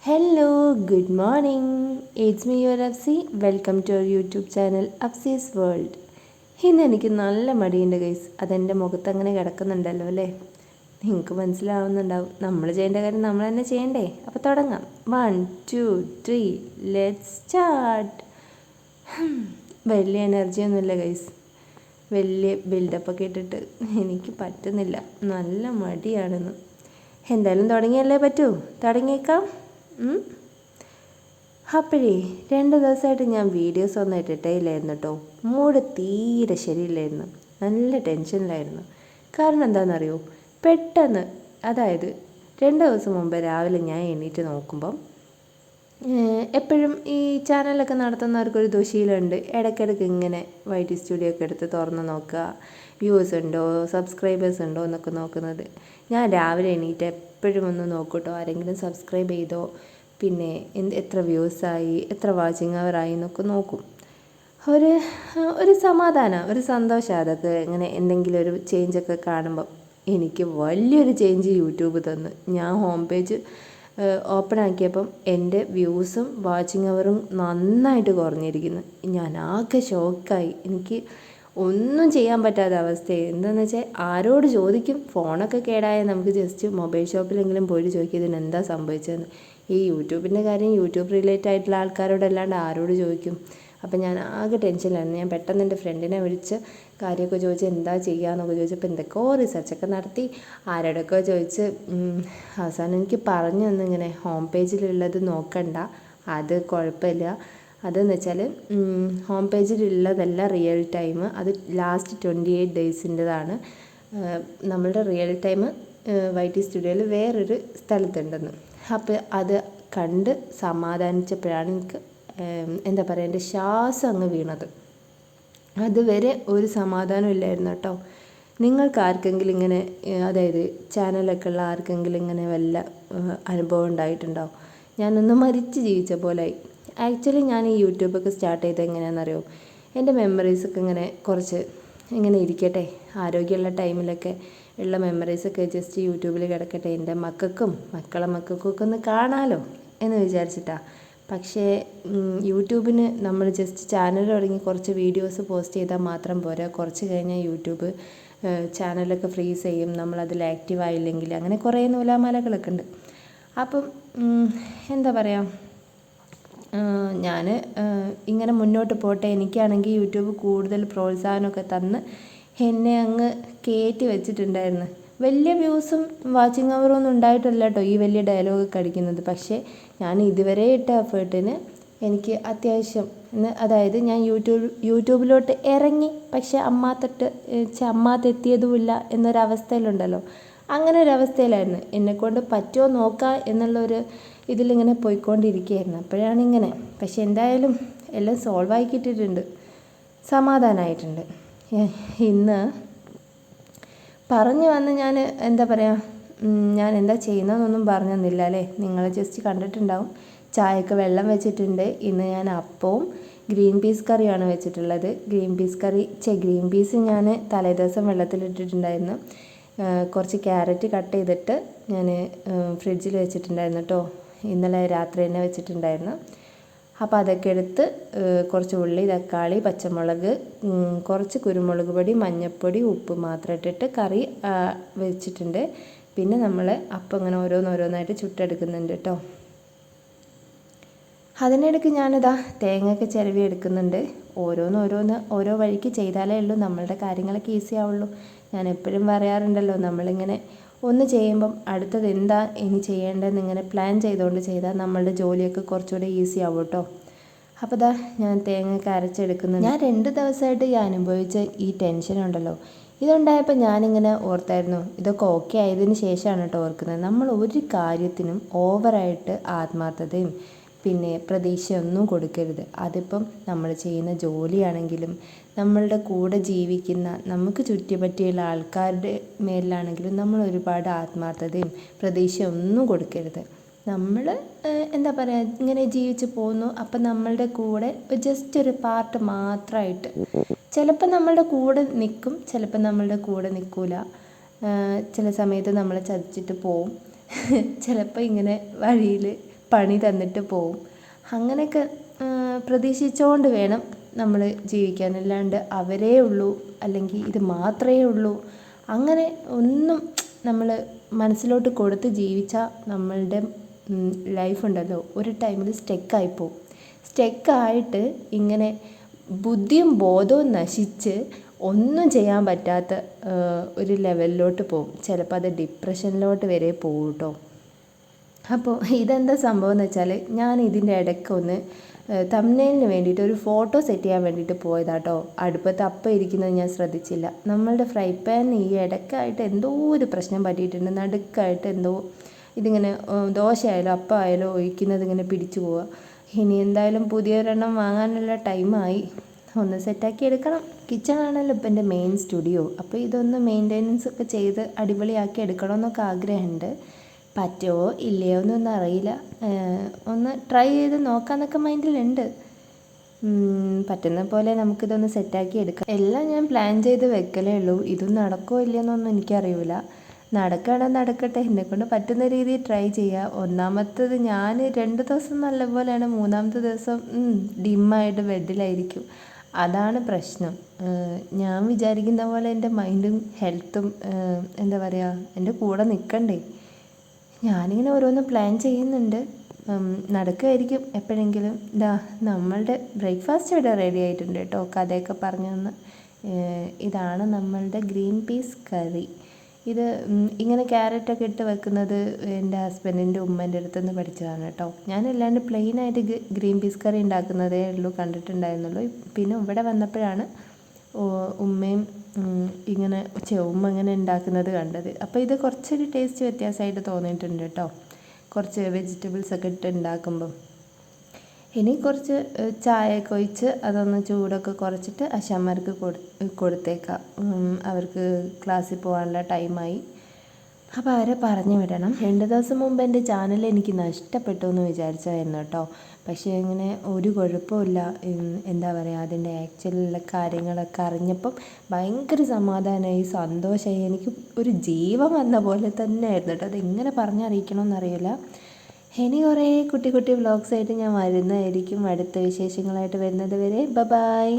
Hello, good morning. It's me, your Afsi. Welcome to our YouTube channel, Afsi's World. ഇന്ന് എനിക്ക് നല്ല മടിയുണ്ട് guys. അതെൻ്റെ മുഖത്തങ്ങനെ കിടക്കുന്നുണ്ടല്ലോ അല്ലേ? നിങ്ങൾക്ക് മനസ്സിലാവുന്നുണ്ടാവും. നമ്മൾ ചെയ്യേണ്ട കാര്യം നമ്മൾ തന്നെ ചെയ്യണ്ടേ? അപ്പോൾ തുടങ്ങാം. 1, 2, 3 ലെറ്റ്സ് സ്റ്റാർട്ട്. വലിയ എനർജിയൊന്നുമില്ല ഗൈസ്. വലിയ ബിൽഡപ്പൊക്കെ ഇട്ടിട്ട് എനിക്ക് പറ്റുന്നില്ല. നല്ല മടിയാണെന്ന്. എന്തായാലും തുടങ്ങിയല്ലേ പറ്റൂ. തുടങ്ങിയേക്കാം. അപ്പോഴേ 2 ദിവസമായിട്ട് ഞാൻ വീഡിയോസ് ഒന്നും ഇട്ടിട്ടേ ഇല്ലായിരുന്നു കേട്ടോ. മൂഡ് തീരെ ശരിയില്ലായിരുന്നു. നല്ല ടെൻഷനിലായിരുന്നു. കാരണം എന്താണെന്നറിയോ, പെട്ടെന്ന് അതായത് 2 ദിവസം മുമ്പ് രാവിലെ ഞാൻ എണീറ്റ് നോക്കുമ്പം എപ്പോഴും ഈ ചാനലൊക്കെ നടത്തുന്നവർക്കൊരു ദുശീലമുണ്ട്. ഇടയ്ക്കിടയ്ക്ക് ഇങ്ങനെ YT സ്റ്റുഡിയോ ഒക്കെ എടുത്ത് തുറന്ന് നോക്കുക, വ്യൂസ് ഉണ്ടോ, സബ്സ്ക്രൈബേഴ്സ് ഉണ്ടോ എന്നൊക്കെ നോക്കുന്നത്. ഞാൻ രാവിലെ എണീറ്റ് എപ്പോഴും ഒന്ന് നോക്കൂട്ടോ, ആരെങ്കിലും സബ്സ്ക്രൈബ് ചെയ്തോ, പിന്നെ എത്ര വ്യൂസായി, എത്ര വാച്ചിങ് അവറായി എന്നൊക്കെ നോക്കും. ഒരു സമാധാനം, ഒരു സന്തോഷം അതൊക്കെ. ഇങ്ങനെ എന്തെങ്കിലും ഒരു ചേഞ്ചൊക്കെ കാണുമ്പം എനിക്ക് വലിയൊരു ചേഞ്ച് യൂട്യൂബ് തന്നു. ഞാൻ ഹോം പേജ് ഓപ്പൺ ആക്കിയപ്പം എൻ്റെ വ്യൂസും വാച്ചിങ് അവറും നന്നായിട്ട് കുറഞ്ഞിരിക്കുന്നു. ഞാൻ ആകെ ഷോക്കായി. എനിക്ക് ഒന്നും ചെയ്യാൻ പറ്റാത്ത അവസ്ഥയായി. എന്താണെന്ന് വെച്ചാൽ ആരോട് ചോദിക്കും? ഫോണൊക്കെ കേടായാൽ നമുക്ക് ജസ്റ്റ് മൊബൈൽ ഷോപ്പിലെങ്കിലും പോയിട്ട് ചോദിക്കും ഇതിന് എന്താ സംഭവിച്ചതെന്ന്. ഈ യൂട്യൂബിൻ്റെ കാര്യം യൂട്യൂബ് റിലേറ്റഡ് ആയിട്ടുള്ള ആൾക്കാരോടല്ലാണ്ട് ആരോട് ചോദിക്കും? അപ്പം ഞാൻ ആകെ ടെൻഷനിലായിരുന്നു. ഞാൻ പെട്ടെന്ന് എൻ്റെ ഫ്രണ്ടിനെ വിളിച്ച് കാര്യമൊക്കെ ചോദിച്ച് എന്താ ചെയ്യുകയെന്നൊക്കെ ചോദിച്ചപ്പോൾ എന്തൊക്കെയോ റിസർച്ചൊക്കെ നടത്തി, ആരോടൊക്കെ ചോദിച്ച് അവസാനം എനിക്ക് പറഞ്ഞു തന്നു, ഇങ്ങനെ ഹോം പേജിലുള്ളത് നോക്കണ്ട, അത് കുഴപ്പമില്ല. അതെന്ന് വെച്ചാൽ ഹോം പേജിലുള്ളതല്ല റിയൽ ടൈം, അത് ലാസ്റ്റ് 28 ഡേയ്സിൻ്റെതാണ്. നമ്മളുടെ റിയൽ ടൈം YT സ്റ്റുഡിയോയിൽ വേറൊരു സ്ഥലത്തുണ്ടെന്ന്. അപ്പോൾ അത് കണ്ട് സമാധാനിച്ചപ്പോഴാണ് എനിക്ക് എന്താ പറയുക, എൻ്റെ ശ്വാസം അങ്ങ് വീണത്. അതുവരെ ഒരു സമാധാനം ഇല്ലായിരുന്നു കേട്ടോ. നിങ്ങൾക്ക് ആർക്കെങ്കിലും ഇങ്ങനെ, അതായത് ചാനലൊക്കെ ഉള്ള ആർക്കെങ്കിലും ഇങ്ങനെ വല്ല അനുഭവം ഉണ്ടായിട്ടുണ്ടോ? ഞാനൊന്ന് മരിച്ച് ജീവിച്ച പോലായി. ആക്ച്വലി ഞാൻ ഈ യൂട്യൂബൊക്കെ സ്റ്റാർട്ട് ചെയ്തത് എങ്ങനെയാണെന്നറിയോ, എൻ്റെ മെമ്മറീസൊക്കെ ഇങ്ങനെ കുറച്ച് ഇങ്ങനെ ഇരിക്കട്ടെ, ആരോഗ്യമുള്ള ടൈമിലൊക്കെ ഉള്ള മെമ്മറീസൊക്കെ ജസ്റ്റ് യൂട്യൂബിൽ കിടക്കട്ടെ, എൻ്റെ മക്കളെ മക്കൾക്കൊക്കെ ഒന്ന് കാണാമല്ലോ എന്ന് വിചാരിച്ചിട്ടാണ്. പക്ഷേ യൂട്യൂബിന് നമ്മൾ ജസ്റ്റ് ചാനൽ തുടങ്ങി കുറച്ച് വീഡിയോസ് പോസ്റ്റ് ചെയ്താൽ മാത്രം പോരാ. കുറച്ച് കഴിഞ്ഞാൽ യൂട്യൂബ് ചാനലൊക്കെ ഫ്രീസ് ചെയ്യും, നമ്മളതിൽ ആക്റ്റീവ് ആയില്ലെങ്കിൽ. അങ്ങനെ കുറേ നൂലാമാലകളൊക്കെ ഉണ്ട്. അപ്പം എന്താ പറയുക, ഞാൻ ഇങ്ങനെ മുന്നോട്ട് പോട്ടെ, എനിക്കാണെങ്കിൽ യൂട്യൂബ് കൂടുതൽ പ്രോത്സാഹനമൊക്കെ തന്ന് എന്നെ അങ്ങ് കയറ്റി വെച്ചിട്ടുണ്ടായിരുന്നു. വലിയ വ്യൂസും വാച്ചിങ് അവറൊന്നും ഉണ്ടായിട്ടല്ല കേട്ടോ ഈ വലിയ ഡയലോഗൊക്കെ അടിക്കുന്നത്. പക്ഷേ ഞാൻ ഇതുവരെ ഇട്ട എഫേർട്ടിന് എനിക്ക് അത്യാവശ്യം, അതായത് ഞാൻ യൂട്യൂബിലോട്ട് ഇറങ്ങി, പക്ഷേ അമ്മാത്തെത്തിയതുമില്ല എന്നൊരവസ്ഥയിലുണ്ടല്ലോ. അങ്ങനെ ഒരവസ്ഥയിലായിരുന്നു. എന്നെക്കൊണ്ട് പറ്റുമോ നോക്കാം എന്നുള്ളൊരു ഇതിലിങ്ങനെ പോയിക്കൊണ്ടിരിക്കുകയായിരുന്നു. അപ്പോഴാണ് ഇങ്ങനെ. പക്ഷെ എന്തായാലും എല്ലാം സോൾവ് ആക്കിയിട്ടിട്ടുണ്ട്, സമാധാനമായിട്ടുണ്ട്. ഇന്ന് പറഞ്ഞു വന്ന് ഞാൻ എന്താ പറയുക, ഞാൻ എന്താ ചെയ്യുന്നതെന്നൊന്നും പറഞ്ഞു തന്നില്ല അല്ലേ? നിങ്ങൾ ജസ്റ്റ് കണ്ടിട്ടുണ്ടാവും. ചായക്ക് വെള്ളം വെച്ചിട്ടുണ്ട്. ഇന്ന് ഞാൻ അപ്പവും ഗ്രീൻ പീസ് കറിയാണ് വെച്ചിട്ടുള്ളത്. ഗ്രീൻ പീസ് ഞാൻ തലേദിവസം വെള്ളത്തിലിട്ടിട്ടുണ്ടായിരുന്നു. കുറച്ച് ക്യാരറ്റ് കട്ട് ചെയ്തിട്ട് ഞാൻ ഫ്രിഡ്ജിൽ വെച്ചിട്ടുണ്ടായിരുന്നു കേട്ടോ. ഇന്നലെ രാത്രി തന്നെ വെച്ചിട്ടുണ്ടായിരുന്നു. അപ്പോൾ അതൊക്കെ എടുത്ത് കുറച്ച് ഉള്ളി, തക്കാളി, പച്ചമുളക്, കുറച്ച് കുരുമുളക് പൊടി, മഞ്ഞൾപ്പൊടി, ഉപ്പ് മാത്രം ഇട്ടിട്ട് കറി വെച്ചിട്ടുണ്ട്. പിന്നെ നമ്മൾ അപ്പം ഇങ്ങനെ ഓരോന്നോരോന്നായിട്ട് ചുട്ടെടുക്കുന്നുണ്ട് കേട്ടോ. അതിനിടയ്ക്ക് ഞാനിതാ തേങ്ങയൊക്കെ ചിരവി എടുക്കുന്നുണ്ട്. ഓരോ വഴിക്ക് ചെയ്താലേ ഉള്ളൂ നമ്മളുടെ കാര്യങ്ങളൊക്കെ ഈസി ആവുള്ളൂ. ഞാൻ എപ്പോഴും പറയാറുണ്ടല്ലോ, നമ്മളിങ്ങനെ ഒന്ന് ചെയ്യുമ്പം അടുത്തത് എന്താ ഇനി ചെയ്യേണ്ടതെന്ന് ഇങ്ങനെ പ്ലാൻ ചെയ്തുകൊണ്ട് ചെയ്താൽ നമ്മളുടെ ജോലിയൊക്കെ കുറച്ചുകൂടെ ഈസി ആവും കേട്ടോ. അപ്പോൾ ഇതാ ഞാൻ തേങ്ങയൊക്കെ അരച്ചെടുക്കുന്നത്. ഞാൻ 2 ദിവസമായിട്ട് ഈ അനുഭവിച്ച ഈ ടെൻഷനുണ്ടല്ലോ, ഇതുണ്ടായപ്പോൾ ഞാനിങ്ങനെ ഓർത്തായിരുന്നു. ഇതൊക്കെ ഓക്കെ ആയതിന് ശേഷമാണ് കേട്ടോ ഓർക്കുന്നത്. നമ്മൾ ഒരു കാര്യത്തിനും ഓവറായിട്ട് ആത്മാർത്ഥതയും പിന്നെ പ്രതീക്ഷയൊന്നും കൊടുക്കരുത്. അതിപ്പം നമ്മൾ ചെയ്യുന്ന ജോലിയാണെങ്കിലും നമ്മളുടെ കൂടെ ജീവിക്കുന്ന നമുക്ക് ചുറ്റിപ്പറ്റിയുള്ള ആൾക്കാരുടെ മേലിലാണെങ്കിലും നമ്മൾ ഒരുപാട് ആത്മാർത്ഥതയും പ്രതീക്ഷയൊന്നും കൊടുക്കരുത്. നമ്മൾ എന്താ പറയുക, ഇങ്ങനെ ജീവിച്ച് പോകുന്നു. അപ്പം നമ്മളുടെ കൂടെ ജസ്റ്റ് ഒരു പാർട്ട് മാത്രമായിട്ട് ചിലപ്പോൾ നമ്മളുടെ കൂടെ നിൽക്കും, ചിലപ്പോൾ നമ്മളുടെ കൂടെ നിൽക്കില്ല. ചില സമയത്ത് നമ്മളെ ചതിച്ചിട്ട് പോവും. ചിലപ്പോൾ ഇങ്ങനെ വഴിയിൽ പണി തന്നിട്ട് പോവും. അങ്ങനെയൊക്കെ പ്രതീക്ഷിച്ചുകൊണ്ട് വേണം നമ്മൾ ജീവിക്കാൻ. അല്ലാണ്ട് അവരേ ഉള്ളൂ അല്ലെങ്കിൽ ഇത് മാത്രമേ ഉള്ളൂ അങ്ങനെ ഒന്നും നമ്മൾ മനസ്സിലോട്ട് കൊടുത്ത് ജീവിച്ചാൽ നമ്മളുടെ ലൈഫ് ഉണ്ടല്ലോ ഒരു ടൈമിൽ സ്റ്റക്കായിപ്പോവും. സ്റ്റക്കായിട്ട് ഇങ്ങനെ ബുദ്ധിയും ബോധവും നശിച്ച് ഒന്നും ചെയ്യാൻ പറ്റാത്ത ഒരു ലെവലിലോട്ട് പോകും. ചിലപ്പോൾ അത് ഡിപ്രഷനിലോട്ട് വരെ പോകും കേട്ടോ. അപ്പോൾ ഇതെന്താ സംഭവം എന്ന് വെച്ചാൽ ഞാൻ ഇതിൻ്റെ ഇടയ്ക്കൊന്ന് തംബ്നെയിലിന് വേണ്ടിയിട്ട് ഒരു ഫോട്ടോ സെറ്റ് ചെയ്യാൻ വേണ്ടിയിട്ട് പോയതാട്ടോ. അടുപ്പത്ത് അപ്പം ഇരിക്കുന്നത് ഞാൻ ശ്രദ്ധിച്ചില്ല. നമ്മളുടെ ഫ്രൈ പാനിന് ഈ ഇടയ്ക്കായിട്ട് എന്തോ ഒരു പ്രശ്നം പറ്റിയിട്ടുണ്ട്. നടുക്കായിട്ട് എന്തോ ഇതിങ്ങനെ ദോശയായാലും അപ്പം ആയാലും ഒഴിക്കുന്നത് ഇങ്ങനെ പിടിച്ചു പോവുക. ഇനി എന്തായാലും പുതിയൊരെണ്ണം വാങ്ങാനുള്ള ടൈമായി. ഒന്ന് സെറ്റാക്കി എടുക്കണം. കിച്ചണാണല്ലോ ഇപ്പം എൻ്റെ മെയിൻ സ്റ്റുഡിയോ. അപ്പോൾ ഇതൊന്ന് മെയിൻ്റെനൻസ് ഒക്കെ ചെയ്ത് അടിപൊളിയാക്കി എടുക്കണമെന്നൊക്കെ ആഗ്രഹമുണ്ട്. പറ്റുമോ ഇല്ലയോ എന്നൊന്നും അറിയില്ല. ഒന്ന് ട്രൈ ചെയ്ത് നോക്കാമെന്നൊക്കെ മൈൻഡിലുണ്ട്. പറ്റുന്ന പോലെ നമുക്കിതൊന്ന് സെറ്റാക്കി എടുക്കാം. എല്ലാം ഞാൻ പ്ലാൻ ചെയ്ത് വെക്കലേ ഉള്ളൂ. ഇത് നടക്കുമോ ഇല്ലയെന്നൊന്നും എനിക്കറിയില്ല. നടക്കുകയാണെങ്കിൽ നടക്കട്ടെ, എന്നെക്കൊണ്ട് പറ്റുന്ന രീതിയിൽ ട്രൈ ചെയ്യുക. ഒന്നാമത്തത് ഞാൻ 2 ദിവസം നല്ലപോലെയാണ്, 3-ാമത്തെ ദിവസം ഡിമ്മായിട്ട് ബെഡിലായിരിക്കും. അതാണ് പ്രശ്നം. ഞാൻ വിചാരിക്കുന്ന പോലെ എൻ്റെ മൈൻഡും ഹെൽത്തും എന്താ പറയുക എൻ്റെ കൂടെ നിൽക്കണ്ടേ. ഞാനിങ്ങനെ ഓരോന്ന് പ്ലാൻ ചെയ്യുന്നുണ്ട്. നടക്കുമായിരിക്കും എപ്പോഴെങ്കിലും. നമ്മളുടെ ബ്രേക്ക്ഫാസ്റ്റ് ഇവിടെ റെഡി ആയിട്ടുണ്ട് കേട്ടോ. കഥയൊക്കെ പറഞ്ഞു തന്ന്. ഇതാണ് നമ്മളുടെ ഗ്രീൻ പീസ് കറി. ഇത് ഇങ്ങനെ ക്യാരറ്റൊക്കെ ഇട്ട് വെക്കുന്നത് എൻ്റെ ഹസ്ബൻഡിൻ്റെ ഉമ്മേൻ്റെ അടുത്തുനിന്ന് പഠിച്ചതാണ് കേട്ടോ. ഞാനല്ലാണ്ട് പ്ലെയിനായിട്ട് ഗ്രീൻ പീസ് കറി ഉണ്ടാക്കുന്നതേ ഉള്ളൂ കണ്ടിട്ടുണ്ടായിരുന്നുള്ളൂ. പിന്നെ ഇവിടെ വന്നപ്പോഴാണ് ഉമ്മയും ഇങ്ങനെ ഉമ്മ ഇങ്ങനെ ഉണ്ടാക്കുന്നത് കണ്ടത്. അപ്പോൾ ഇത് കുറച്ചൊരു ടേസ്റ്റ് വ്യത്യാസമായിട്ട് തോന്നിയിട്ടുണ്ട് കേട്ടോ, കുറച്ച് വെജിറ്റബിൾസൊക്കെ ഇട്ട് ഉണ്ടാക്കുമ്പം. ഇനി കുറച്ച് ചായയൊക്കെ ഒഴിച്ച് അതൊന്ന് ചൂടൊക്കെ കുറച്ചിട്ട് അച്ഛന്മാർക്ക് കൊടുത്തേക്കാം. അവർക്ക് ക്ലാസ്സിൽ പോകാനുള്ള ടൈമായി. അപ്പോൾ അവരെ പറഞ്ഞു വിടണം. 2 ദിവസം മുമ്പ് എൻ്റെ ചാനൽ എനിക്ക് നഷ്ടപ്പെട്ടു എന്ന് വിചാരിച്ചായിരുന്നു കേട്ടോ. പക്ഷേ ഇങ്ങനെ ഒരു കുഴപ്പമില്ല. എന്താ പറയുക, അതിൻ്റെ ആക്ച്വലുള്ള കാര്യങ്ങളൊക്കെ അറിഞ്ഞപ്പം ഭയങ്കര സമാധാനമായി, സന്തോഷമായി. എനിക്ക് ഒരു ജീവൻ വന്ന പോലെ തന്നെ ആയിരുന്നു കേട്ടോ. അതെങ്ങനെ പറഞ്ഞറിയിക്കണമെന്നറിയില്ല. ഇനി കുറേ കുട്ടി കുട്ടി വ്ളോഗ്സായിട്ട് ഞാൻ വരുന്നതായിരിക്കും. അടുത്ത വിശേഷങ്ങളായിട്ട് വരുന്നത് വരെ ബൈ.